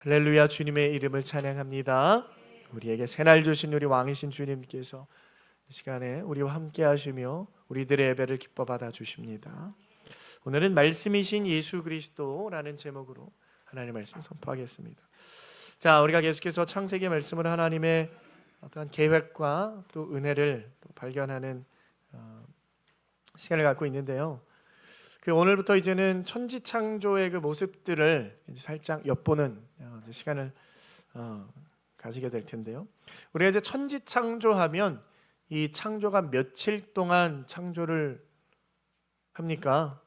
할렐루야. 주님의 이름을 찬양합니다. 우리에게 새날 주신 우리 왕이신 주님께서 이 시간에 우리와 함께 하시며 우리들의 예배를 기뻐 받아 주십니다. 오늘은 말씀이신 예수 그리스도라는 제목으로 하나님의 말씀 선포하겠습니다. 자, 우리가 계속해서 창세기 말씀으로 하나님의 어떤 계획과 또 은혜를 발견하는 시간을 갖고 있는데요. 오늘부터 이제는 천지창조의 그 모습들을 이제 살짝 엿보는 시간을 가지게 될 텐데요. 우리가 이제 천지창조하면 이 창조가 며칠 동안 창조를 합니까?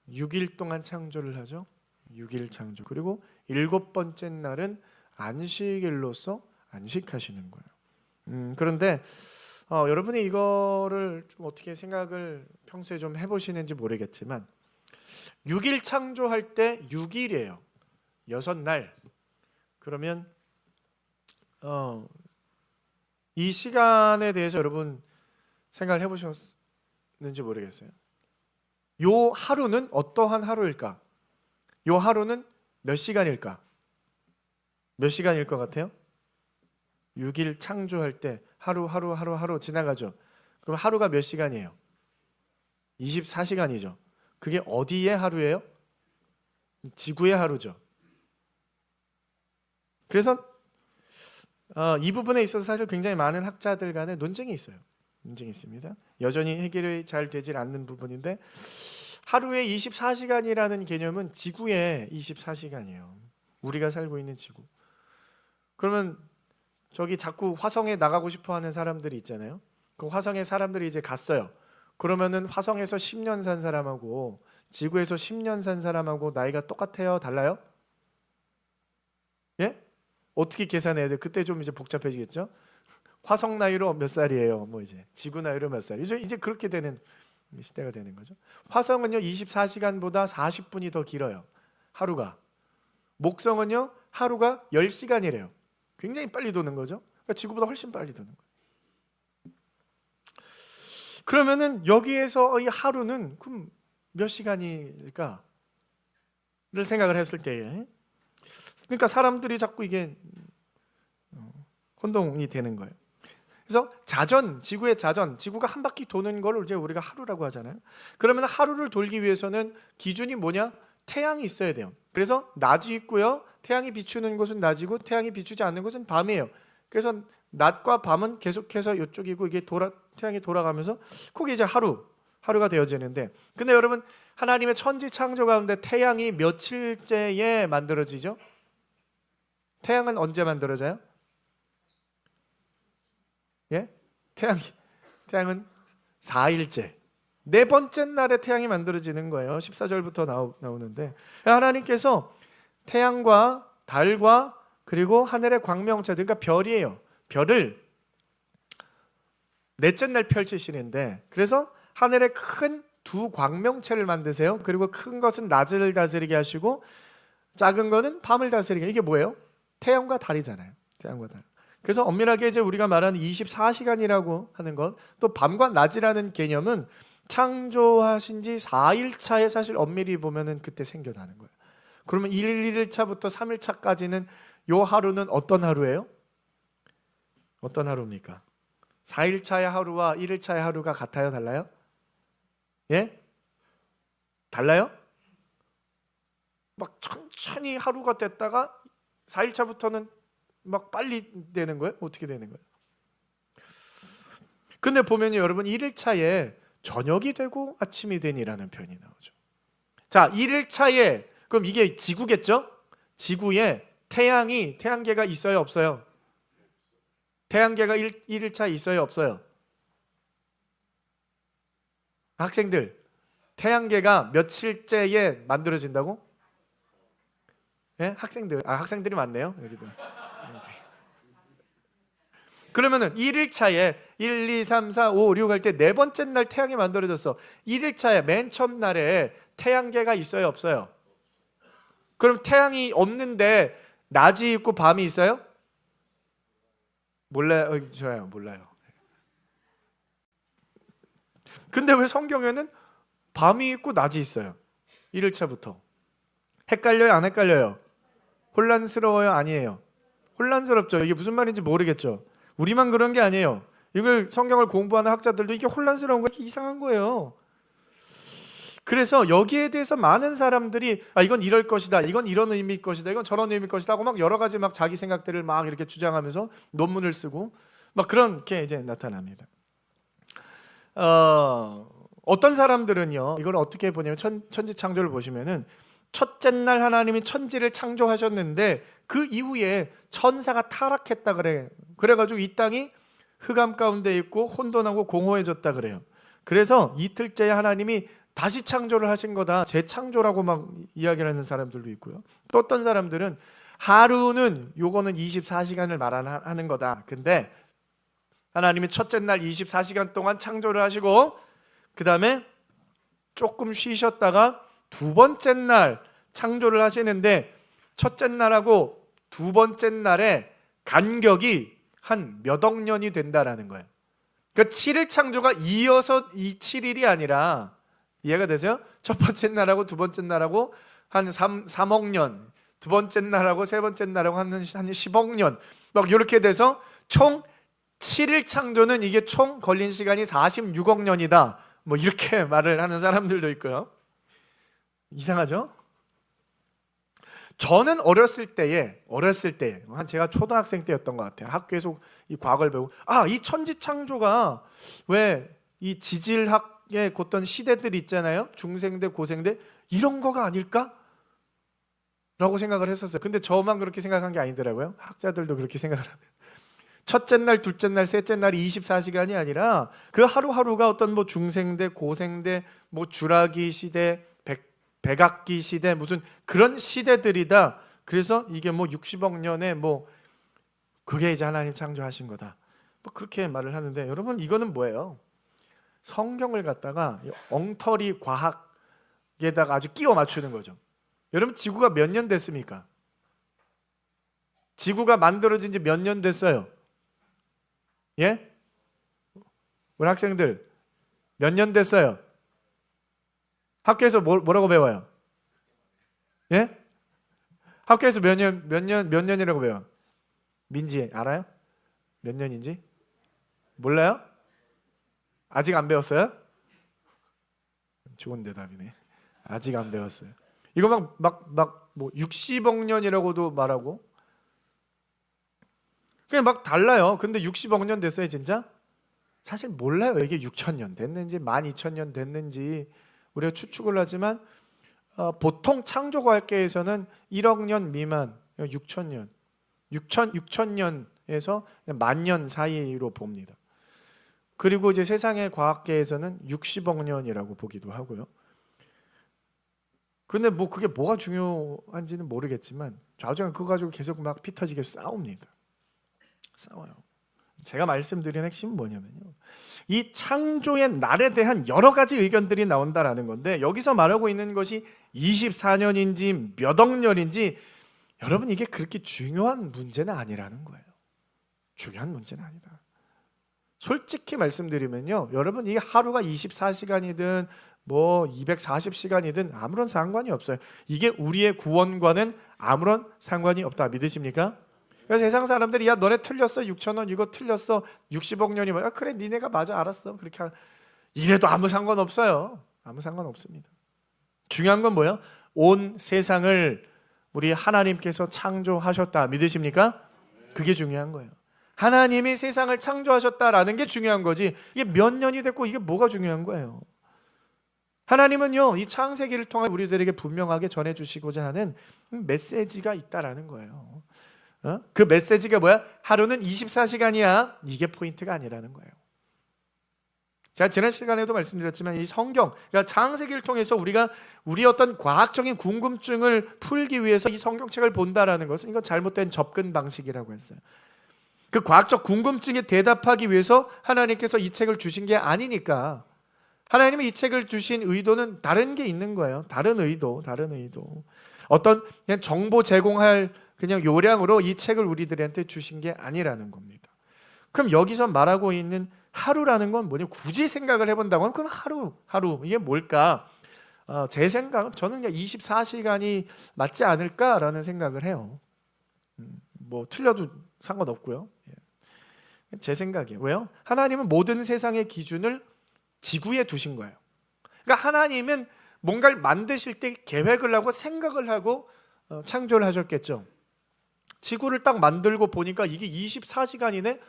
6일 동안 창조를 하죠. 6일 창조. 그리고 7번째 날은 안식일로서 안식하시는 거예요. 그런데 여러분이 이거를 좀 어떻게 생각을 평소에 좀 해보시는지 모르겠지만 6일 창조할 때 6일이에요. 6날. 그러면 이 시간에 대해서 여러분 생각을 해보셨는지 모르겠어요. 요 하루는 어떠한 하루일까? 요 하루는 몇 시간일까? 몇 시간일 것 같아요? 6일 창조할 때 하루 지나가죠. 그럼 하루가 몇 시간이에요? 24시간이죠. 그게 어디의 하루예요? 지구의 하루죠. 그래서 이 부분에 있어서 사실 굉장히 많은 학자들 간에 논쟁이 있어요. 논쟁이 있습니다. 여전히 해결이 잘 되질 않는 부분인데 하루에 24시간이라는 개념은 지구의 24시간이에요. 우리가 살고 있는 지구. 그러면 저기 자꾸 화성에 나가고 싶어 하는 사람들이 있잖아요. 그 화성에 사람들이 이제 갔어요. 그러면은 화성에서 10년 산 사람하고 지구에서 10년 산 사람하고 나이가 똑같아요? 달라요? 예? 어떻게 계산해야 돼요? 그때 좀 이제 복잡해지겠죠? 화성 나이로 몇 살이에요? 뭐 이제 지구 나이로 몇 살? 이제 그렇게 되는 시대가 되는 거죠. 화성은요 24시간보다 40분이 더 길어요. 하루가. 목성은요 하루가 10시간이래요. 굉장히 빨리 도는 거죠. 그러니까 지구보다 훨씬 빨리 도는 거예요. 그러면은 여기에서 이 하루는 그럼 몇 시간일까를 생각을 했을 때에, 그러니까 사람들이 자꾸 이게 혼동이 되는 거예요. 그래서 지구의 자전, 지구가 한 바퀴 도는 걸 이제 우리가 하루라고 하잖아요. 그러면 하루를 돌기 위해서는 기준이 뭐냐? 태양이 있어야 돼요. 그래서 낮이 있고요. 태양이 비추는 곳은 낮이고 태양이 비추지 않는 곳은 밤이에요. 그래서 낮과 밤은 계속해서 이쪽이고 이게 태양이 돌아가면서 그게 이제 하루가 되어지는데, 근데 여러분 하나님의 천지 창조 가운데 태양이 며칠째에 만들어지죠? 태양은 언제 만들어져요? 예? 태양은 4일째. 네 번째 날에 태양이 만들어지는 거예요. 14절부터 나오는데 하나님께서 태양과 달과 그리고 하늘의 광명체, 그러니까 별이에요. 별을 넷째 날 펼치시는데, 그래서 하늘에 큰 두 광명체를 만드세요. 그리고 큰 것은 낮을 다스리게 하시고 작은 거는 밤을 다스리게. 이게 뭐예요? 태양과 달이잖아요. 태양과 달. 그래서 엄밀하게 이제 우리가 말하는 24시간이라고 하는 것, 또 밤과 낮이라는 개념은 창조하신 지 4일 차에 사실 엄밀히 보면은 그때 생겨나는 거예요. 그러면 1일차부터 3일차까지는 요 하루는 어떤 하루예요? 어떤 하루입니까? 4일차의 하루와 1일차의 하루가 같아요? 달라요? 예? 달라요? 막 천천히 하루가 됐다가 4일차부터는 막 빨리 되는 거예요? 어떻게 되는 거예요? 근데 보면요 여러분, 1일차에 저녁이 되고 아침이 되니라는 표현이 나오죠. 자, 1일차에 그럼 이게 지구겠죠? 지구에 태양계가 있어요, 없어요? 태양계가 1일차에 있어요, 없어요? 학생들, 태양계가 며칠째에 만들어진다고? 예? 학생들이 많네요, 여기도. 그러면은 1일차에 1, 2, 3, 4, 5, 6 할 때 네 번째 날 태양이 만들어졌어. 1일차에 맨 처음 날에 태양계가 있어요, 없어요? 그럼 태양이 없는데 낮이 있고 밤이 있어요? 몰라요. 좋아요. 몰라요. 근데 왜 성경에는 밤이 있고 낮이 있어요? 1일차부터. 헷갈려요, 안 헷갈려요? 혼란스러워요? 아니에요? 혼란스럽죠. 이게 무슨 말인지 모르겠죠. 우리만 그런 게 아니에요. 이걸 성경을 공부하는 학자들도 이게 혼란스러운 거, 이게 이상한 거예요. 그래서 여기에 대해서 많은 사람들이 이건 이럴 것이다, 이건 이런 의미일 것이다, 이건 저런 의미일 것이다 하고 막 여러 가지 막 자기 생각들을 막 이렇게 주장하면서 논문을 쓰고 막 그렇게 이제 나타납니다. 어떤 사람들은요, 이걸 어떻게 보냐면 천지창조를 보시면은 첫째 날 하나님이 천지를 창조하셨는데 그 이후에 천사가 타락했다 그래. 그래가지고 이 땅이 흑암 가운데 있고 혼돈하고 공허해졌다 그래요. 그래서 이틀째에 하나님이 다시 창조를 하신 거다, 재창조라고 막 이야기를 하는 사람들도 있고요. 또 어떤 사람들은 하루는 요거는 24시간을 말하는 거다. 근데 하나님이 첫째 날 24시간 동안 창조를 하시고 그 다음에 조금 쉬셨다가 두 번째 날 창조를 하시는데 첫째 날하고 두 번째 날의 간격이 한 몇 억 년이 된다라는 거예요. 그러니까 7일 창조가 이어서 이 7일이 아니라, 이해가 되세요? 첫 번째 날하고 두 번째 날하고 한 3억 년, 두 번째 날하고 세 번째 날하고 한 10억 년 막 이렇게 돼서 총 7일 창조는 이게 총 걸린 시간이 46억 년이다, 뭐 이렇게 말을 하는 사람들도 있고요. 이상하죠? 저는 어렸을 때에 한 제가 초등학생 때였던 것 같아요. 학교에서 이 과학을 배우고 이 천지창조가 왜 이 지질학의 어떤 시대들이 있잖아요. 중생대, 고생대 이런 거가 아닐까? 라고 생각을 했었어요. 근데 저만 그렇게 생각한 게 아니더라고요. 학자들도 그렇게 생각을 하네요. 첫째 날, 둘째 날, 셋째 날이 24시간이 아니라 그 하루하루가 어떤 뭐 중생대, 고생대, 뭐 주라기 시대, 백악기 시대, 무슨 그런 시대들이다. 그래서 이게 뭐 60억 년에 뭐 그게 이제 하나님 창조하신 거다, 뭐 그렇게 말을 하는데, 여러분 이거는 뭐예요? 성경을 갖다가 엉터리 과학에다가 아주 끼워 맞추는 거죠. 여러분 지구가 몇 년 됐습니까? 지구가 만들어진 지 몇 년 됐어요? 예? 우리 학생들 몇 년 됐어요? 학교에서 뭐라고 배워요? 예? 학교에서 몇 년이라고 배워? 민지 알아요? 몇 년인지? 몰라요? 아직 안 배웠어요? 좋은 대답이네. 아직 안 배웠어요. 이거 막 뭐 60억 년이라고도 말하고 그냥 막 달라요. 근데 60억 년 됐어요 진짜? 사실 몰라요. 이게 6,000년 됐는지 12,000년 됐는지 우리가 추측을 하지만 보통 창조과학계에서는 1억 년 미만, 6,000년, 6,000년에서 10,000년 사이로 봅니다. 그리고 이제 세상의 과학계에서는 60억 년이라고 보기도 하고요. 근데 뭐 그게 뭐가 중요한지는 모르겠지만 좌우지간 그거 가지고 계속 막 피 터지게 싸웁니다. 싸워요. 제가 말씀드린 핵심은 뭐냐면요, 이 창조의 날에 대한 여러 가지 의견들이 나온다라는 건데, 여기서 말하고 있는 것이 24년인지 몇 억 년인지 여러분 이게 그렇게 중요한 문제는 아니라는 거예요. 중요한 문제는 아니다. 솔직히 말씀드리면요, 여러분 이 하루가 24시간이든 뭐 240시간이든 아무런 상관이 없어요. 이게 우리의 구원과는 아무런 상관이 없다. 믿으십니까? 그래서 세상 사람들이 너네 틀렸어, 6,000원 이거 틀렸어, 60억 년이 뭐야? 그래 니네가 맞아, 알았어, 그렇게 이래도 아무 상관없어요. 아무 상관없습니다. 중요한 건 뭐예요? 온 세상을 우리 하나님께서 창조하셨다. 믿으십니까? 그게 중요한 거예요. 하나님이 세상을 창조하셨다라는 게 중요한 거지, 이게 몇 년이 됐고 이게 뭐가 중요한 거예요. 하나님은요 이 창세기를 통해 우리들에게 분명하게 전해주시고자 하는 메시지가 있다라는 거예요. 그 메시지가 뭐야? 하루는 24시간이야. 이게 포인트가 아니라는 거예요. 제가 지난 시간에도 말씀드렸지만 이 성경, 그러니까 창세기를 통해서 우리가 우리의 어떤 과학적인 궁금증을 풀기 위해서 이 성경책을 본다라는 것은 이건 잘못된 접근 방식이라고 했어요. 그 과학적 궁금증에 대답하기 위해서 하나님께서 이 책을 주신 게 아니니까, 하나님이 이 책을 주신 의도는 다른 게 있는 거예요. 다른 의도. 어떤 그냥 정보 제공할 그냥 요량으로 이 책을 우리들한테 주신 게 아니라는 겁니다. 그럼 여기서 말하고 있는 하루라는 건 뭐냐? 굳이 생각을 해본다고 하면 그럼 하루 이게 뭘까? 제 생각은 저는 그냥 24시간이 맞지 않을까라는 생각을 해요. 뭐 틀려도 상관없고요. 제 생각이에요. 왜요? 하나님은 모든 세상의 기준을 지구에 두신 거예요. 그러니까 하나님은 뭔가를 만드실 때 계획을 하고 생각을 하고 창조를 하셨겠죠. 지구를 딱 만들고 보니까 이게 24시간이네?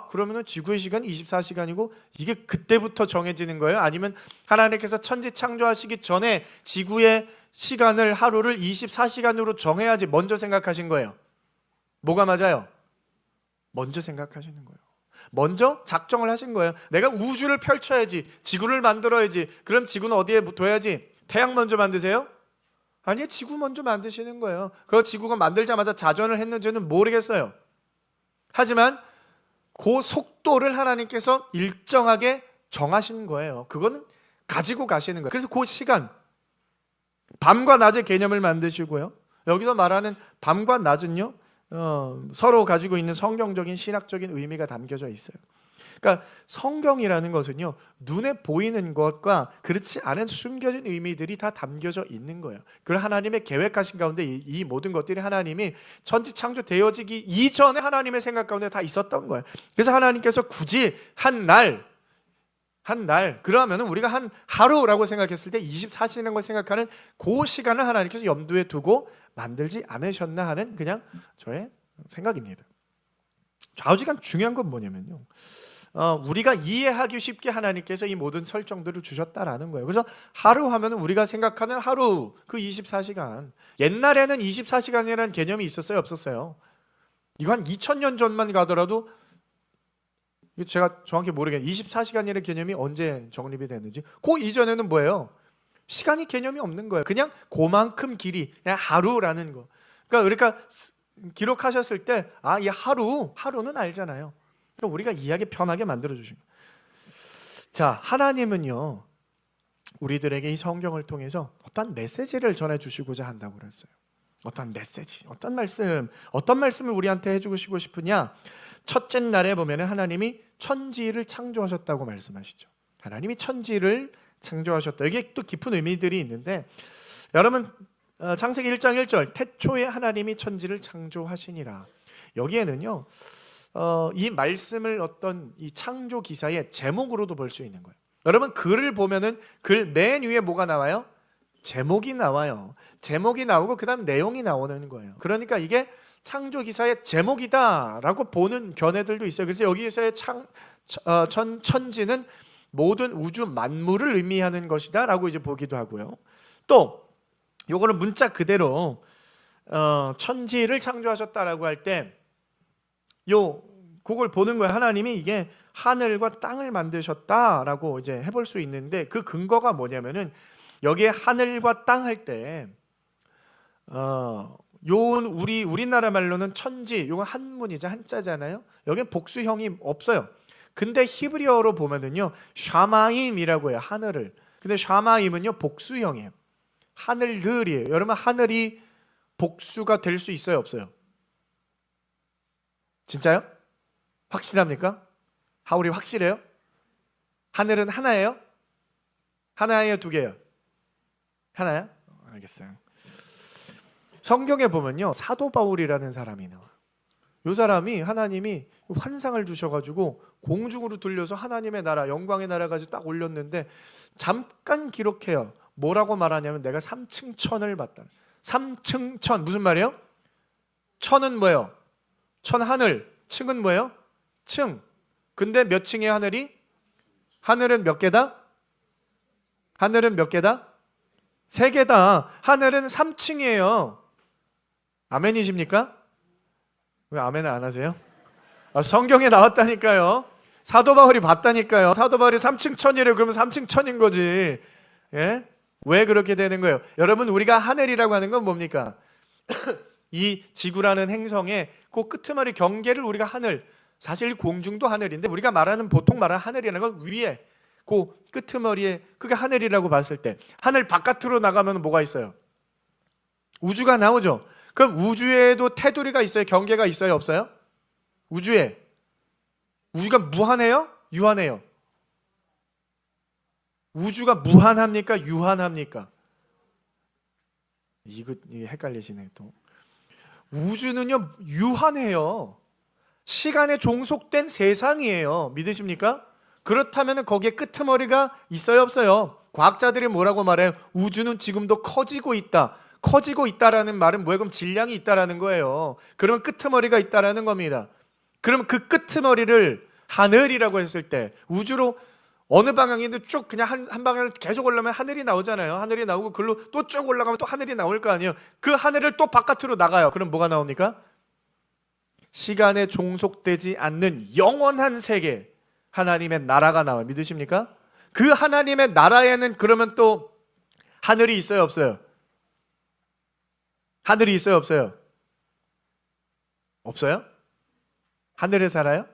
그러면은 지구의 시간이 24시간이고 이게 그때부터 정해지는 거예요? 아니면 하나님께서 천지 창조하시기 전에 지구의 시간을 하루를 24시간으로 정해야지 먼저 생각하신 거예요? 뭐가 맞아요? 먼저 생각하시는 거예요. 먼저 작정을 하신 거예요. 내가 우주를 펼쳐야지, 지구를 만들어야지. 그럼 지구는 어디에 둬야지? 태양 먼저 만드세요? 아니, 지구 먼저 만드시는 거예요. 그 지구가 만들자마자 자전을 했는지는 모르겠어요. 하지만 그 속도를 하나님께서 일정하게 정하신 거예요. 그거는 가지고 가시는 거예요. 그래서 그 시간, 밤과 낮의 개념을 만드시고요. 여기서 말하는 밤과 낮은요, 서로 가지고 있는 성경적인 신학적인 의미가 담겨져 있어요. 그러니까 성경이라는 것은요, 눈에 보이는 것과 그렇지 않은 숨겨진 의미들이 다 담겨져 있는 거예요. 그걸 하나님의 계획하신 가운데 이 모든 것들이 하나님이 천지 창조되어지기 이전에 하나님의 생각 가운데 다 있었던 거예요. 그래서 하나님께서 굳이 한 날, 그러면 우리가 한 하루라고 생각했을 때 24시라는 걸 생각하는 그 시간을 하나님께서 염두에 두고 만들지 않으셨나 하는 그냥 저의 생각입니다. 좌우지간 중요한 건 뭐냐면요, 우리가 이해하기 쉽게 하나님께서 이 모든 설정들을 주셨다라는 거예요. 그래서 하루 하면 우리가 생각하는 하루, 그 24시간. 옛날에는 24시간이라는 개념이 있었어요, 없었어요? 이거 한 2000년 전만 가더라도, 제가 정확히 모르겠는데 24시간이라는 개념이 언제 정립이 됐는지, 그 이전에는 뭐예요? 시간이 개념이 없는 거예요. 그냥 그만큼 길이, 그냥 하루라는 거. 그러니까 기록하셨을 때 이 하루는 알잖아요. 그러니까 우리가 이해하기 편하게 만들어주신 거예요. 자, 하나님은요, 우리들에게 이 성경을 통해서 어떤 메시지를 전해주시고자 한다고 그랬어요. 어떤 메시지, 어떤 말씀을 우리한테 해주시고 싶으냐? 첫째 날에 보면 하나님이 천지를 창조하셨다고 말씀하시죠. 하나님이 천지를 창조하셨다. 여기에 또 깊은 의미들이 있는데, 여러분, 창세기 1장 1절 태초에 하나님이 천지를 창조하시니라. 여기에는요, 이 말씀을 어떤 이 창조 기사의 제목으로도 볼 수 있는 거예요. 여러분, 글을 보면은 글 맨 위에 뭐가 나와요? 제목이 나와요. 제목이 나오고 그 다음 내용이 나오는 거예요. 그러니까 이게 창조 기사의 제목이다라고 보는 견해들도 있어요. 그래서 여기에서의 천지는 모든 우주 만물을 의미하는 것이다라고 이제 보기도 하고요. 또 요거는 문자 그대로 천지를 창조하셨다라고 할 때 그걸 보는 거예요. 하나님이 이게 하늘과 땅을 만드셨다라고 이제 해볼 수 있는데, 그 근거가 뭐냐면은 여기에 하늘과 땅 할 때 우리나라 말로는 천지, 요건 한문이자 한자잖아요. 여기에 복수형이 없어요. 근데 히브리어로 보면은요, 샤마임이라고 해요, 하늘을. 근데 샤마임은요, 복수형이에요. 하늘들이에요. 여러분, 하늘이 복수가 될 수 있어요, 없어요? 진짜요? 확실합니까? 우리 확실해요? 하늘은 하나예요? 하나예요, 두 개예요? 하나야? 알겠어요. 성경에 보면요, 사도 바울이라는 사람이 나와요. 이 사람이 하나님이 환상을 주셔가지고 공중으로 들려서 하나님의 나라, 영광의 나라까지 딱 올렸는데, 잠깐 기록해요. 뭐라고 말하냐면 내가 3층 천을 봤다. 3층 천, 무슨 말이에요? 천은 뭐예요? 천 하늘, 층은 뭐예요? 층. 근데 몇 층이에요, 하늘이? 하늘은 몇 개다? 하늘은 몇 개다? 3개다. 하늘은 3층이에요. 아멘이십니까? 왜 아멘을 안 하세요? 성경에 나왔다니까요. 사도 바울이 봤다니까요. 사도 바울이 3층 천이래요. 그러면 3층 천인 거지. 예? 왜 그렇게 되는 거예요? 여러분, 우리가 하늘이라고 하는 건 뭡니까? 이 지구라는 행성의 그 끄트머리 경계를 우리가 하늘, 사실 공중도 하늘인데 우리가 보통 말하는 하늘이라는 건 위에 그 끄트머리에, 그게 하늘이라고 봤을 때, 하늘 바깥으로 나가면 뭐가 있어요? 우주가 나오죠. 그럼 우주에도 테두리가 있어요? 경계가 있어요? 없어요? 우주가 무한해요? 유한해요? 우주가 무한합니까? 유한합니까? 이게 헷갈리시네 또. 우주는요 유한해요. 시간에 종속된 세상이에요. 믿으십니까? 그렇다면 거기에 끄트머리가 있어요, 없어요? 과학자들이 뭐라고 말해요? 우주는 지금도 커지고 있다. 커지고 있다라는 말은 뭐예요? 그럼 질량이 있다라는 거예요. 그러면 끄트머리가 있다라는 겁니다. 그럼 그 끄트머리를 하늘이라고 했을 때 우주로 어느 방향인데 쭉 그냥 한 방향을 계속 올라가면 하늘이 나오잖아요. 하늘이 나오고 글로 또 쭉 올라가면 또 하늘이 나올 거 아니에요. 그 하늘을 또 바깥으로 나가요. 그럼 뭐가 나옵니까? 시간에 종속되지 않는 영원한 세계, 하나님의 나라가 나와요. 믿으십니까? 그 하나님의 나라에는 그러면 또 하늘이 있어요, 없어요? 하늘이 있어요, 없어요? 없어요? 하늘에 살아요?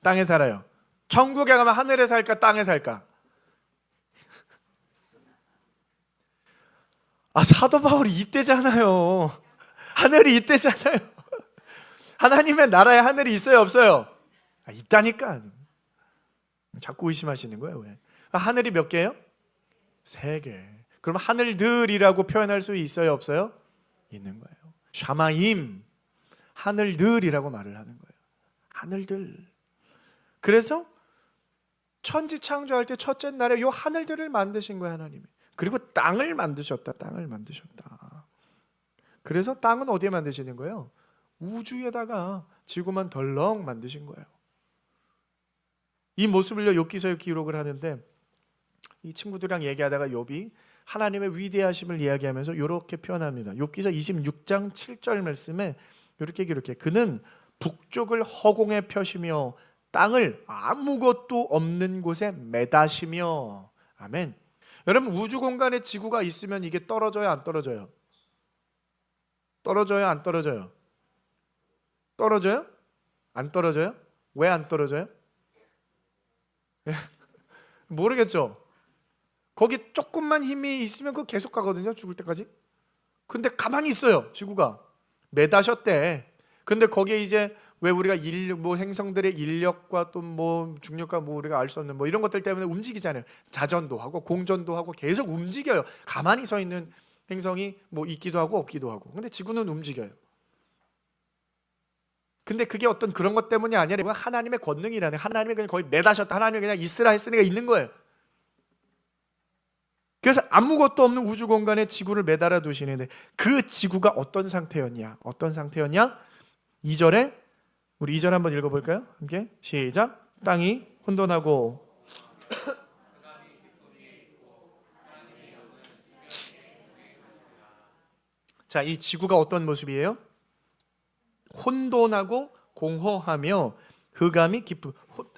땅에 살아요? 천국에 가면 하늘에 살까 땅에 살까? 사도 바울이 이때잖아요. 하늘이 이때잖아요. 하나님의 나라에 하늘이 있어요, 없어요? 있다니까. 자꾸 의심하시는 거예요. 왜? 하늘이 몇 개예요? 3개. 그럼 하늘들이라고 표현할 수 있어요, 없어요? 있는 거예요. 샤마임, 하늘들이라고 말을 하는 거예요. 하늘들. 그래서 천지 창조할 때 첫째 날에 요 하늘들을 만드신 거예요, 하나님이. 그리고 땅을 만드셨다. 땅을 만드셨다. 그래서 땅은 어디에 만드시는 거예요? 우주에다가 지구만 덜렁 만드신 거예요. 이 모습을요 욥기서에 기록을 하는데, 이 친구들이랑 얘기하다가 욥이 하나님의 위대하심을 이야기하면서 이렇게 표현합니다. 욥기서 26장 7절 말씀에 이렇게 기록해. 그는 북쪽을 허공에 펴시며 땅을 아무것도 없는 곳에 매다시며. 아멘. 여러분, 우주 공간에 지구가 있으면 이게 떨어져요, 안 떨어져요? 떨어져요, 안 떨어져요? 떨어져요? 안 떨어져요? 왜 안 떨어져요? 모르겠죠? 거기 조금만 힘이 있으면 그거 계속 가거든요, 죽을 때까지. 근데 가만히 있어요, 지구가. 매다셨대. 근데 거기에 이제 왜 우리가 행성들의 인력과 또 중력과 우리가 알 수 없는 이런 것들 때문에 움직이잖아요. 자전도 하고 공전도 하고 계속 움직여요. 가만히 서 있는 행성이 있기도 하고 없기도 하고. 근데 지구는 움직여요. 근데 그게 어떤 그런 것 때문이 아니라 하나님의 권능이라는, 하나님이 그냥 거의 매다셨다. 하나님이 그냥 있으라 했으니까 있는 거예요. 그래서 아무것도 없는 우주 공간에 지구를 매달아 두시는데, 그 지구가 어떤 상태였냐? 어떤 상태였냐? 2절에 우리 2절 한번 읽어볼까요? 함께 시작. 땅이 혼돈하고 자, 이 지구가 어떤 모습이에요? 혼돈하고 공허하며 흑암이 깊은.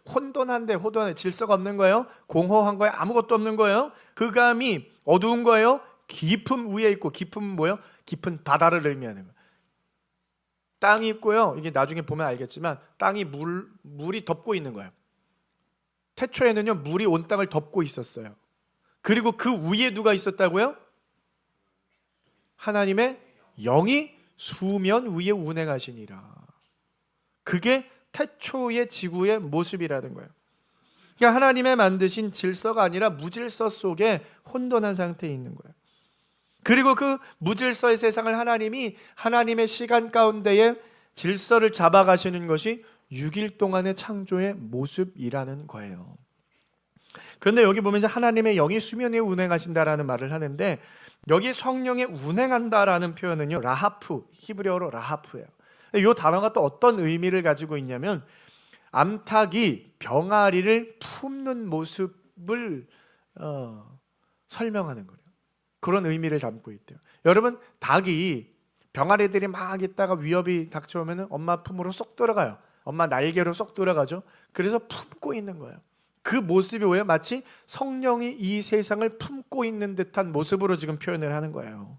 혼돈한데 질서가 없는 거예요. 공허한 거예요. 아무것도 없는 거예요. 흑암이 어두운 거예요. 깊음 위에 있고, 깊음 뭐예요? 깊은 바다를 의미하는 거예요. 땅이 있고요. 이게 나중에 보면 알겠지만 땅이 물이 덮고 있는 거예요. 태초에는요 물이 온 땅을 덮고 있었어요. 그리고 그 위에 누가 있었다고요? 하나님의 영이 수면 위에 운행하시니라. 그게 태초의 지구의 모습이라는 거예요. 그러니까 하나님의 만드신 질서가 아니라 무질서 속에 혼돈한 상태에 있는 거예요. 그리고 그 무질서의 세상을 하나님이 하나님의 시간 가운데에 질서를 잡아가시는 것이 6일 동안의 창조의 모습이라는 거예요. 그런데 여기 보면 이제 하나님의 영이 수면 위에 운행하신다라는 말을 하는데, 여기 성령에 운행한다라는 표현은요 라하프, 히브리어로 라하프예요. 이 단어가 또 어떤 의미를 가지고 있냐면, 암탉이 병아리를 품는 모습을 설명하는 거예요. 그런 의미를 담고 있대요. 여러분, 닭이 병아리들이 막 있다가 위협이 닥쳐오면 엄마 품으로 쏙 들어가요. 엄마 날개로 쏙 들어가죠. 그래서 품고 있는 거예요. 그 모습이 왜 마치 성령이 이 세상을 품고 있는 듯한 모습으로 지금 표현을 하는 거예요.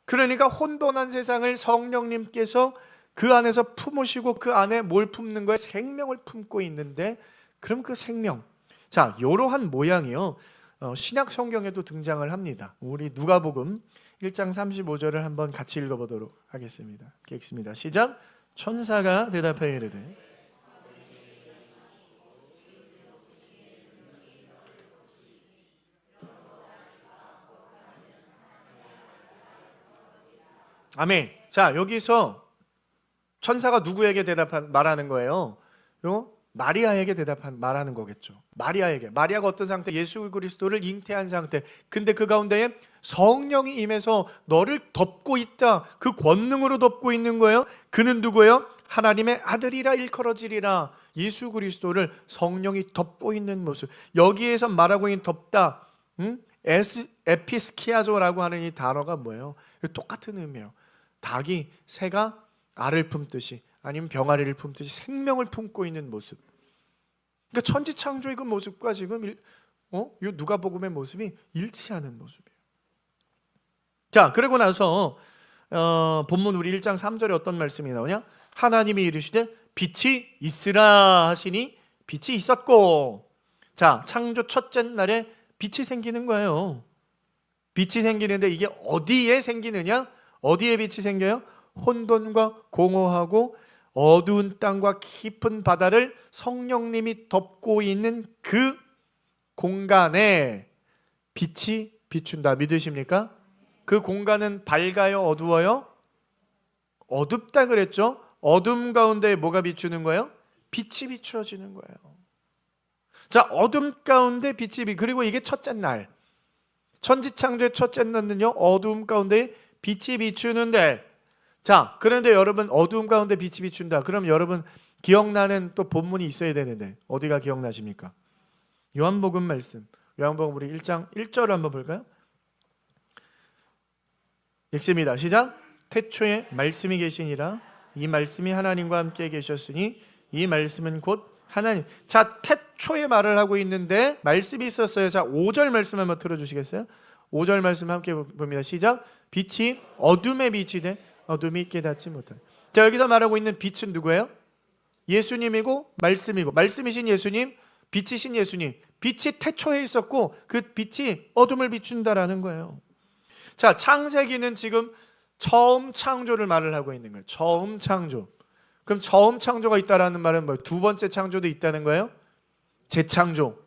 그러니까 혼돈한 세상을 성령님께서 그 안에서 품으시고, 그 안에 뭘 품는 거예요? 생명을 품고 있는데, 그럼 그 생명, 자, 이러한 모양이요 신약 성경에도 등장을 합니다. 우리 누가복음 1장 35절을 한번 같이 읽어보도록 하겠습니다. 읽습니다. 시작. 천사가 대답하여 이르되 아멘. 자, 여기서 천사가 누구에게 말하는 거예요? 마리아에게 말하는 거겠죠. 마리아에게. 마리아가 어떤 상태? 예수 그리스도를 잉태한 상태. 근데 그 가운데에 성령이 임해서 너를 덮고 있다. 그 권능으로 덮고 있는 거예요. 그는 누구예요? 하나님의 아들이라 일컬어지리라. 예수 그리스도를 성령이 덮고 있는 모습. 여기에서 말하고 있는 덮다. 에피스키아조라고 하는 이 단어가 뭐예요? 똑같은 의미예요. 닭이 새가 알을 품듯이, 아니면 병아리를 품듯이 생명을 품고 있는 모습. 그러니까 천지창조의 그 모습과 지금 이 누가복음의 모습이 일치하는 모습이에요. 자, 그러고 나서 본문 우리 1장 3절에 어떤 말씀이 나오냐? 하나님이 이르시되 빛이 있으라 하시니 빛이 있었고. 자, 창조 첫째 날에 빛이 생기는 거예요. 빛이 생기는데 이게 어디에 생기느냐? 어디에 빛이 생겨요? 혼돈과 공허하고 어두운 땅과 깊은 바다를 성령님이 덮고 있는 그 공간에 빛이 비춘다. 믿으십니까? 그 공간은 밝아요? 어두워요? 어둡다 그랬죠? 어둠 가운데 뭐가 비추는 거예요? 빛이 비추어지는 거예요. 자, 어둠 가운데 빛이 그리고 이게 첫째 날. 천지창조의 첫째 날은요, 어두움 가운데 빛이 비추는데, 자, 그런데 여러분 어두움 가운데 빛이 비춘다. 그럼 여러분 기억나는 또 본문이 있어야 되는데 어디가 기억나십니까? 요한복음 말씀. 요한복음 우리 1장 1절을 한번 볼까요? 읽습니다. 시작. 태초에 말씀이 계시니라. 이 말씀이 하나님과 함께 계셨으니 이 말씀은 곧 하나님. 자, 태초에 말을 하고 있는데 말씀이 있었어요. 자, 5절 말씀 한번 들어주시겠어요? 5절 말씀 함께 봅니다. 시작. 빛이 어둠에 빛이 돼 어둠이 깨닫지 못한. 자, 여기서 말하고 있는 빛은 누구예요? 예수님이고 말씀이고, 말씀이신 예수님, 빛이신 예수님. 빛이 태초에 있었고 그 빛이 어둠을 비춘다라는 거예요. 자, 창세기는 지금 처음 창조를 말을 하고 있는 거예요. 처음 창조. 그럼 처음 창조가 있다라는 말은 뭐예요? 두 번째 창조도 있다는 거예요? 재창조.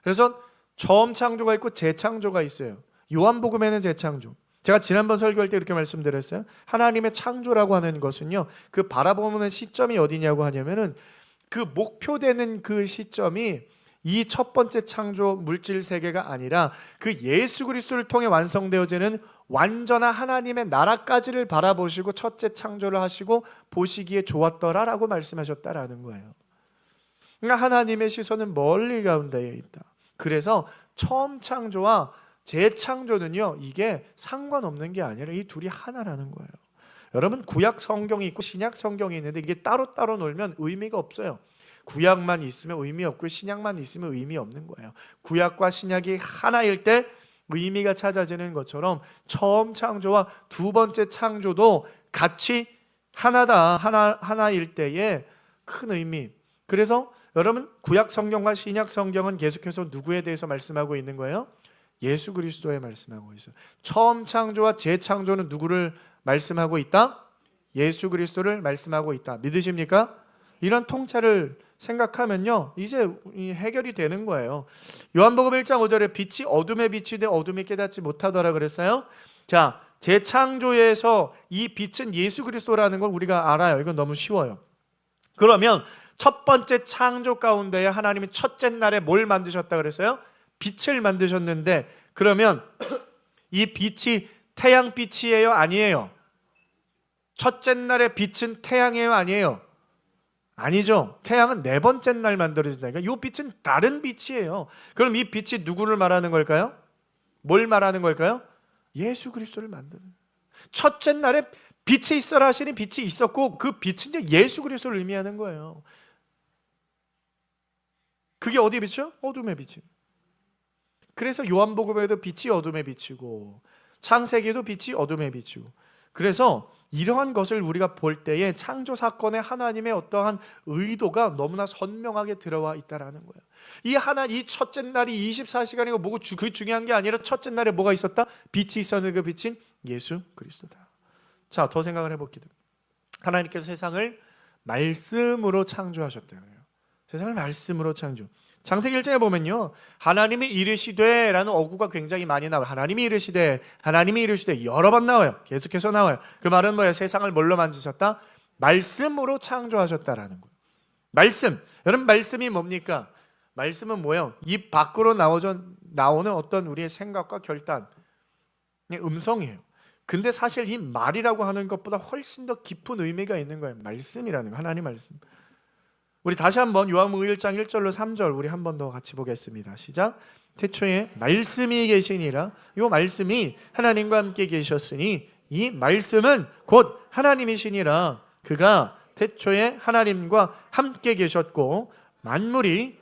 그래서 처음 창조가 있고 재창조가 있어요. 요한복음에는 재창조. 제가 지난번 설교할 때 이렇게 말씀드렸어요. 하나님의 창조라고 하는 것은요, 그 바라보는 시점이 어디냐고 하냐면은 그 목표되는 그 시점이 이 첫 번째 창조 물질 세계가 아니라 그 예수 그리스도를 통해 완성되어지는 완전한 하나님의 나라까지를 바라보시고 첫째 창조를 하시고 보시기에 좋았더라라고 말씀하셨다라는 거예요. 그러니까 하나님의 시선은 멀리 가운데에 있다. 그래서 처음 창조와 재창조는요, 이게 상관없는 게 아니라 이 둘이 하나라는 거예요. 여러분, 구약 성경이 있고 신약 성경이 있는데 이게 따로따로 놀면 의미가 없어요. 구약만 있으면 의미 없고 신약만 있으면 의미 없는 거예요. 구약과 신약이 하나일 때 의미가 찾아지는 것처럼 처음 창조와 두 번째 창조도 같이 하나다, 하나일 때에 큰 의미. 그래서 여러분, 구약 성경과 신약 성경은 계속해서 누구에 대해서 말씀하고 있는 거예요? 예수 그리스도에 말씀하고 있어요. 처음 창조와 재창조는 누구를 말씀하고 있다? 예수 그리스도를 말씀하고 있다. 믿으십니까? 이런 통찰을 생각하면요, 이제 해결이 되는 거예요. 요한복음 1장 5절에 빛이 어둠에 비치되 어둠이 깨닫지 못하더라 그랬어요. 자, 재창조에서 이 빛은 예수 그리스도라는 걸 우리가 알아요. 이건 너무 쉬워요. 그러면 첫 번째 창조 가운데에 하나님이 첫째 날에 뭘 만드셨다 그랬어요? 빛을 만드셨는데, 그러면 이 빛이 태양빛이에요? 아니에요? 첫째 날의 빛은 태양이에요? 아니에요? 아니죠. 태양은 네 번째 날 만들어진다니까. 이 빛은 다른 빛이에요. 그럼 이 빛이 누구를 말하는 걸까요? 뭘 말하는 걸까요? 예수 그리스도를 만드는. 첫째 날에 빛이 있어라 하시니 빛이 있었고 그 빛은 이제 예수 그리스도를 의미하는 거예요. 그게 어디에 비쳐요? 어둠에 비치. 그래서 요한복음에도 빛이 어둠에 비치고 창세기에도 빛이 어둠에 비치고. 그래서 이러한 것을 우리가 볼 때에 창조 사건에 하나님의 어떠한 의도가 너무나 선명하게 들어와 있다라는 거예요. 이 첫째 날이 24시간이고 뭐고 그 중요한 게 아니라 첫째 날에 뭐가 있었다? 빛이 있었는데 그 빛은 예수 그리스도다. 자, 더 생각을 해볼게요. 하나님께서 세상을 말씀으로 창조하셨다 그래요. 세상을 말씀으로 창조. 창세기 1장에 보면요, 하나님이 이르시되 라는 어구가 굉장히 많이 나와요. 하나님이 이르시되, 하나님이 이르시되 여러 번 나와요. 계속해서 나와요. 그 말은 뭐예요? 세상을 뭘로 만드셨다? 말씀으로 창조하셨다라는 거예요. 말씀. 여러분, 말씀이 뭡니까? 말씀은 뭐예요? 입 밖으로 나오는 어떤 우리의 생각과 결단, 음성이에요. 근데 사실 이 말이라고 하는 것보다 훨씬 더 깊은 의미가 있는 거예요. 말씀이라는 거, 하나님 말씀. 우리 다시 한번 요한복음 1장 1절로 3절 우리 한 번 더 같이 보겠습니다. 시작. 태초에 말씀이 계시니라. 이 말씀이 하나님과 함께 계셨으니 이 말씀은 곧 하나님이시니라. 그가 태초에 하나님과 함께 계셨고 만물이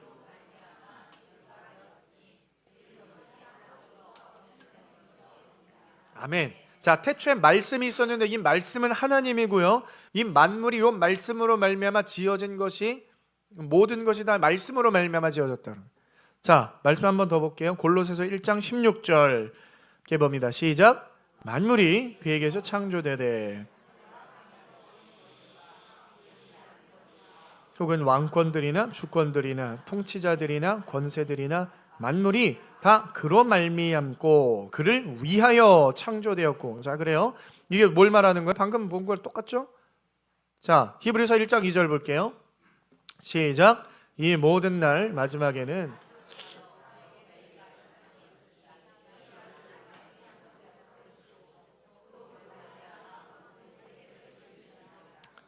아멘. 자, 태초에 말씀이 있었는데 이 말씀은 하나님이고요. 이 만물이 이 말씀으로 말미암아 지어진 것이 모든 것이 다 말씀으로 말미암아 지어졌다. 자, 말씀 한 번 더 볼게요. 골로새서 1장 16절 이렇게 봅니다. 시작. 만물이 그에게서 창조되되 혹은 왕권들이나 주권들이나 통치자들이나 권세들이나 만물이 다 그로 말미암고 그를 위하여 창조되었고. 자, 그래요. 이게 뭘 말하는 거예요? 방금 본 걸 똑같죠? 자, 히브리서 1장 2절 볼게요. 시작. 이 모든 날 마지막에는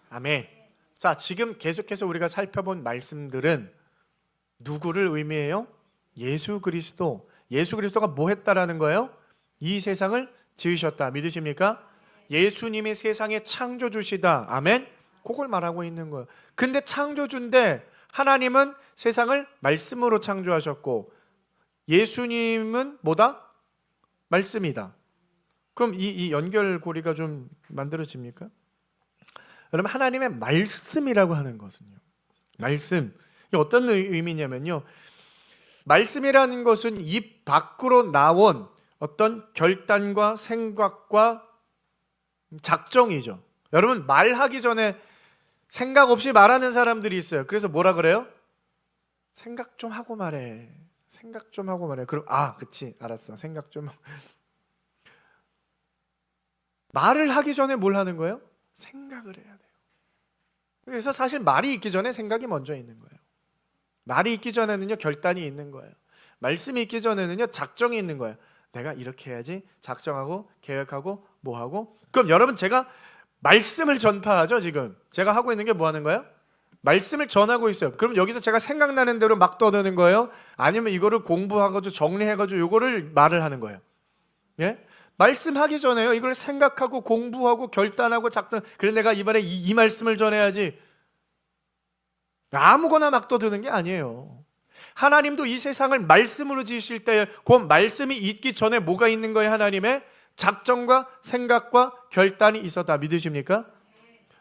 아멘. 자, 지금 계속해서 우리가 살펴본 말씀들은 누구를 의미해요? 예수 그리스도. 예수 그리스도가 뭐 했다라는 거예요? 이 세상을 지으셨다. 믿으십니까? 예수님이 세상의 창조주시다. 아멘. 그걸 말하고 있는 거예요. 근데 창조주인데 하나님은 세상을 말씀으로 창조하셨고 예수님은 뭐다? 말씀이다. 그럼 이 연결고리가 좀 만들어집니까? 여러분, 하나님의 말씀이라고 하는 것은요, 말씀, 이게 어떤 의미냐면요, 말씀이라는 것은 입 밖으로 나온 어떤 결단과 생각과 작정이죠. 여러분, 말하기 전에 생각 없이 말하는 사람들이 있어요. 그래서 뭐라 그래요? 생각 좀 하고 말해. 생각 좀 하고 말해. 그럼 그치, 알았어. 생각 좀. 말을 하기 전에 뭘 하는 거예요? 생각을 해야 돼요. 그래서 사실 말이 있기 전에 생각이 먼저 있는 거예요. 말이 있기 전에는요, 결단이 있는 거예요. 말씀이 있기 전에는요, 작정이 있는 거예요. 내가 이렇게 해야지. 작정하고 계획하고 뭐하고. 그럼 여러분, 제가 말씀을 전파하죠. 지금 제가 하고 있는 게 뭐 하는 거예요? 말씀을 전하고 있어요. 그럼 여기서 제가 생각나는 대로 막 떠드는 거예요? 아니면 이거를 공부하고 정리해가지고 이거를 말을 하는 거예요? 예? 말씀하기 전에요, 이걸 생각하고 공부하고 결단하고 작정. 그래, 내가 이번에 이 말씀을 전해야지. 아무거나 막 떠드는 게 아니에요. 하나님도 이 세상을 말씀으로 지으실 때 그 말씀이 있기 전에 뭐가 있는 거예요? 하나님의 작정과 생각과 결단이 있었다. 믿으십니까?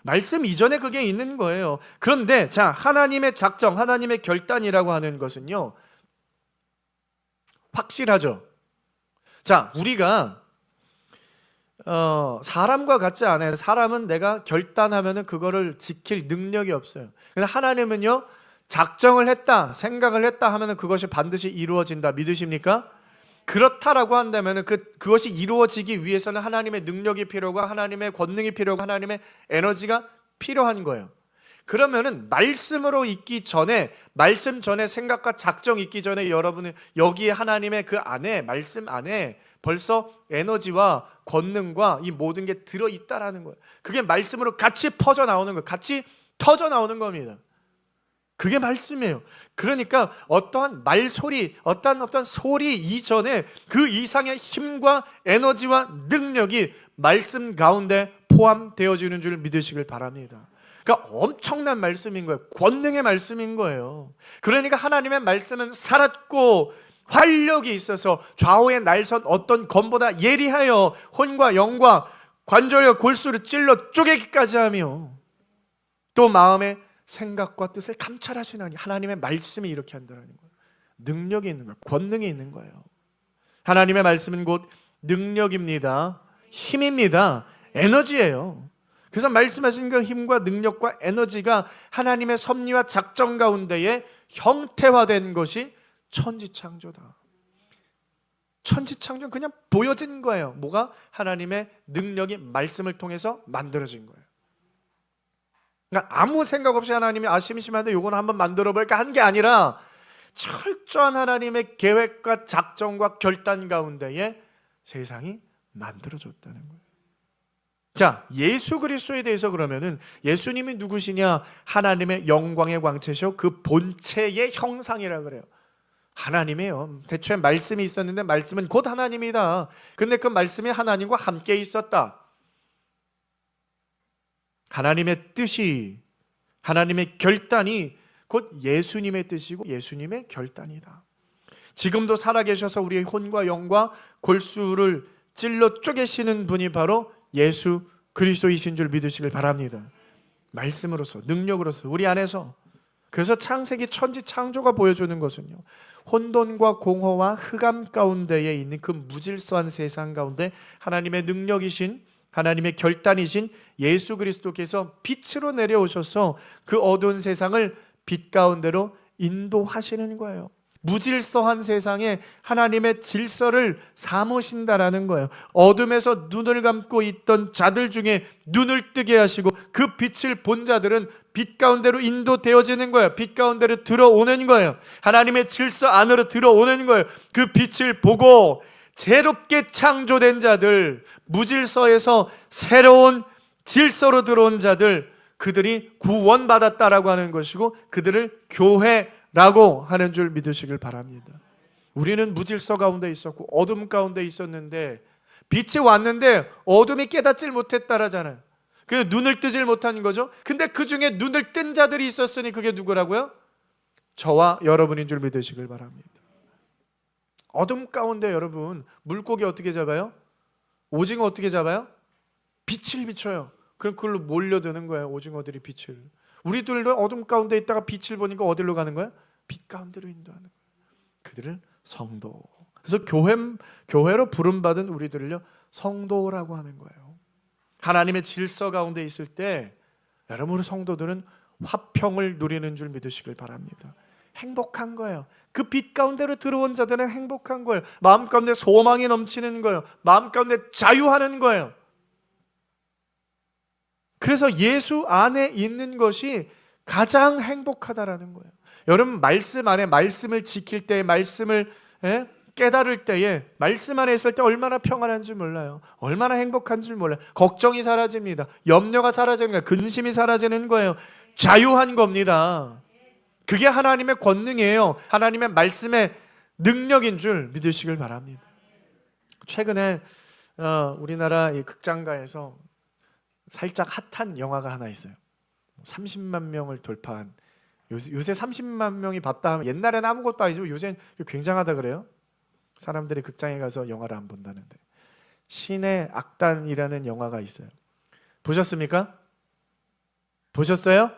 말씀 이전에 그게 있는 거예요. 그런데 자, 하나님의 작정, 하나님의 결단이라고 하는 것은요, 확실하죠. 자, 우리가 사람과 같지 않아요. 사람은 내가 결단하면은 그거를 지킬 능력이 없어요. 근데 하나님은요, 작정을 했다, 생각을 했다 하면은 그것이 반드시 이루어진다. 믿으십니까? 그렇다라고 한다면은 그것이 이루어지기 위해서는 하나님의 능력이 필요하고 하나님의 권능이 필요하고 하나님의 에너지가 필요한 거예요. 그러면은 말씀으로 있기 전에, 말씀 전에 생각과 작정 있기 전에 여러분은 여기에 하나님의 그 안에, 말씀 안에 벌써 에너지와 권능과 이 모든 게 들어있다라는 거예요. 그게 말씀으로 같이 퍼져 나오는 거예요. 같이 터져 나오는 겁니다. 그게 말씀이에요. 그러니까 어떠한 말소리, 어떤 소리 이전에 그 이상의 힘과 에너지와 능력이 말씀 가운데 포함되어지는 줄 믿으시길 바랍니다. 그러니까 엄청난 말씀인 거예요. 권능의 말씀인 거예요. 그러니까 하나님의 말씀은 살았고 활력이 있어서 좌우의 날선 어떤 검보다 예리하여 혼과 영과 관절과 골수를 찔러 쪼개기까지 하며 또 마음의 생각과 뜻을 감찰하시나니, 하나님의 말씀이 이렇게 한다는 거예요. 능력이 있는 거예요. 권능이 있는 거예요. 하나님의 말씀은 곧 능력입니다. 힘입니다. 에너지예요. 그래서 말씀하신 그 힘과 능력과 에너지가 하나님의 섭리와 작정 가운데에 형태화된 것이 천지창조다. 천지창조는 그냥 보여진 거예요. 뭐가? 하나님의 능력이 말씀을 통해서 만들어진 거예요. 그러니까 아무 생각 없이 하나님이 심심한데 요거는 한번 만들어 볼까 한 게 아니라 철저한 하나님의 계획과 작정과 결단 가운데에 세상이 만들어졌다는 거예요. 자, 예수 그리스도에 대해서 그러면은 예수님이 누구시냐? 하나님의 영광의 광채시요 그 본체의 형상이라 그래요. 하나님이에요. 대초에 말씀이 있었는데 말씀은 곧 하나님이다. 근데 그 말씀이 하나님과 함께 있었다. 하나님의 뜻이, 하나님의 결단이 곧 예수님의 뜻이고 예수님의 결단이다. 지금도 살아계셔서 우리의 혼과 영과 골수를 찔러 쪼개시는 분이 바로 예수 그리스도이신 줄 믿으시길 바랍니다. 말씀으로서, 능력으로서 우리 안에서. 그래서 창세기 천지 창조가 보여주는 것은요, 혼돈과 공허와 흑암 가운데에 있는 그 무질서한 세상 가운데 하나님의 능력이신, 하나님의 결단이신 예수 그리스도께서 빛으로 내려오셔서 그 어두운 세상을 빛 가운데로 인도하시는 거예요. 무질서한 세상에 하나님의 질서를 삼으신다라는 거예요. 어둠에서 눈을 감고 있던 자들 중에 눈을 뜨게 하시고 그 빛을 본 자들은 빛 가운데로 인도되어지는 거예요. 빛 가운데로 들어오는 거예요. 하나님의 질서 안으로 들어오는 거예요. 그 빛을 보고 새롭게 창조된 자들, 무질서에서 새로운 질서로 들어온 자들, 그들이 구원받았다라고 하는 것이고 그들을 교회라고 하는 줄 믿으시길 바랍니다. 우리는 무질서 가운데 있었고 어둠 가운데 있었는데 빛이 왔는데 어둠이 깨닫질 못했다라잖아요. 그래서 눈을 뜨질 못한 거죠. 근데 그 중에 눈을 뜬 자들이 있었으니 그게 누구라고요? 저와 여러분인 줄 믿으시길 바랍니다. 어둠 가운데 여러분, 물고기 어떻게 잡아요? 오징어 어떻게 잡아요? 빛을 비춰요. 그럼 그걸로 몰려드는 거예요. 오징어들이 빛을. 우리들도 어둠 가운데 있다가 빛을 보니까 어디로 가는 거예요? 빛 가운데로 인도하는 거예요. 그들을 성도. 그래서 교회로 부름받은 우리들을요, 성도라고 하는 거예요. 하나님의 질서 가운데 있을 때 여러분, 우리 성도들은 화평을 누리는 줄 믿으시길 바랍니다. 행복한 거예요. 그 빛 가운데로 들어온 자들은 행복한 거예요. 마음 가운데 소망이 넘치는 거예요. 마음 가운데 자유하는 거예요. 그래서 예수 안에 있는 것이 가장 행복하다라는 거예요. 여러분, 말씀 안에, 말씀을 지킬 때, 말씀을 깨달을 때에, 말씀 안에 있을 때 얼마나 평안한 줄 몰라요. 얼마나 행복한 줄 몰라요. 걱정이 사라집니다. 염려가 사라집니다. 근심이 사라지는 거예요. 자유한 겁니다. 그게 하나님의 권능이에요. 하나님의 말씀의 능력인 줄 믿으시길 바랍니다. 최근에 우리나라 이 극장가에서 살짝 핫한 영화가 하나 있어요. 30만 명을 돌파한. 요새 30만 명이 봤다 하면 옛날에는 아무것도 아니죠. 요새는 굉장하다 그래요. 사람들이 극장에 가서 영화를 안 본다는데. 신의 악단이라는 영화가 있어요. 보셨습니까? 보셨어요?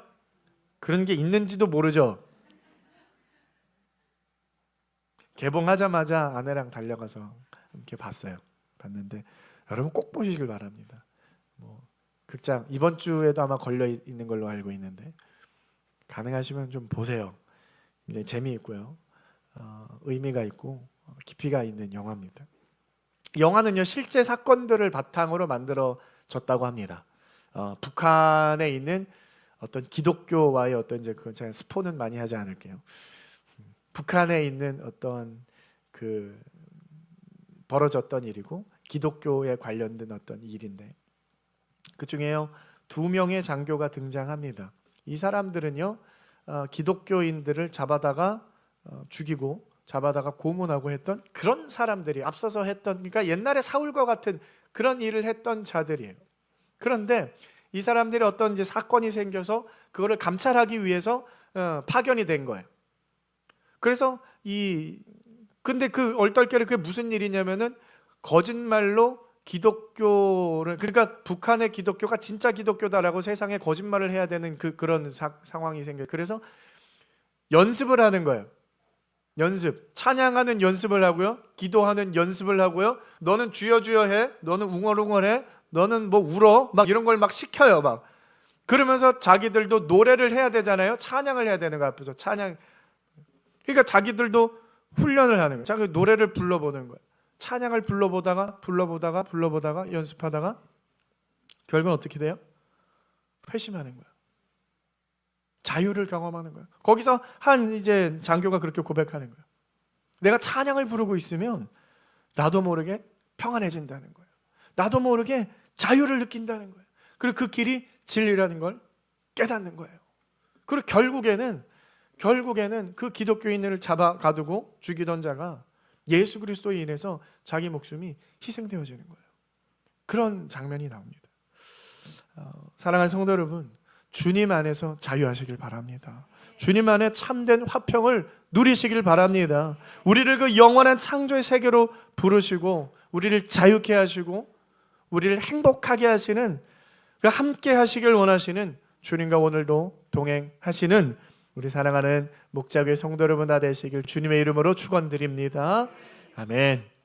그런 게 있는지도 모르죠. 개봉하자마자 아내랑 달려가서 함께 봤는데 여러분 꼭 보시길 바랍니다. 극장 이번 주에도 아마 걸려 있는 걸로 알고 있는데 가능하시면 좀 보세요. 굉장히 재미있고요, 의미가 있고 깊이가 있는 영화입니다. 영화는요, 실제 사건들을 바탕으로 만들어졌다고 합니다. 북한에 있는 어떤 기독교와의 어떤 이제 그 제가 스포는 많이 하지 않을게요. 북한에 있는 어떤 그 벌어졌던 일이고 기독교에 관련된 어떤 일인데 그 중에요 2명의 장교가 등장합니다. 이 사람들은요 기독교인들을 잡아다가 죽이고 잡아다가 고문하고 했던 그런 사람들이 앞서서 했던, 그러니까 옛날에 사울과 같은 그런 일을 했던 자들이에요. 그런데 이 사람들이 어떤 이제 사건이 생겨서 그거를 감찰하기 위해서 파견이 된 거예요. 그래서 근데 그 얼떨결에 그게 무슨 일이냐면은 거짓말로 기독교를, 그러니까 북한의 기독교가 진짜 기독교다라고 세상에 거짓말을 해야 되는 그런 상황이 생겨요. 그래서 연습을 하는 거예요. 연습, 찬양하는 연습을 하고요, 기도하는 연습을 하고요, 너는 주여 주여 해, 너는 웅얼웅얼해, 너는 뭐 울어, 막 이런 걸 막 시켜요. 막 그러면서 자기들도 노래를 해야 되잖아요. 찬양을 해야 되는 거 앞에서 찬양. 그러니까 자기들도 훈련을 하는 거예요. 자기 노래를 불러보는 거예요. 찬양을 불러보다가 연습하다가 결국은 어떻게 돼요? 회심하는 거예요. 자유를 경험하는 거예요. 거기서 한 이제 장교가 그렇게 고백하는 거예요. 내가 찬양을 부르고 있으면 나도 모르게 평안해진다는 거예요. 나도 모르게 자유를 느낀다는 거예요. 그리고 그 길이 진리라는 걸 깨닫는 거예요. 그리고 결국에는 그 기독교인을 잡아 가두고 죽이던 자가 예수 그리스도에 인해서 자기 목숨이 희생되어지는 거예요. 그런 장면이 나옵니다. 사랑하는 성도 여러분, 주님 안에서 자유하시길 바랍니다. 주님 안에 참된 화평을 누리시길 바랍니다. 우리를 그 영원한 창조의 세계로 부르시고 우리를 자유케 하시고 우리를 행복하게 하시는, 그 함께 하시길 원하시는 주님과 오늘도 동행하시는 우리 사랑하는 목자교회 성도 여러분 다 되시길 주님의 이름으로 축원드립니다. 아멘.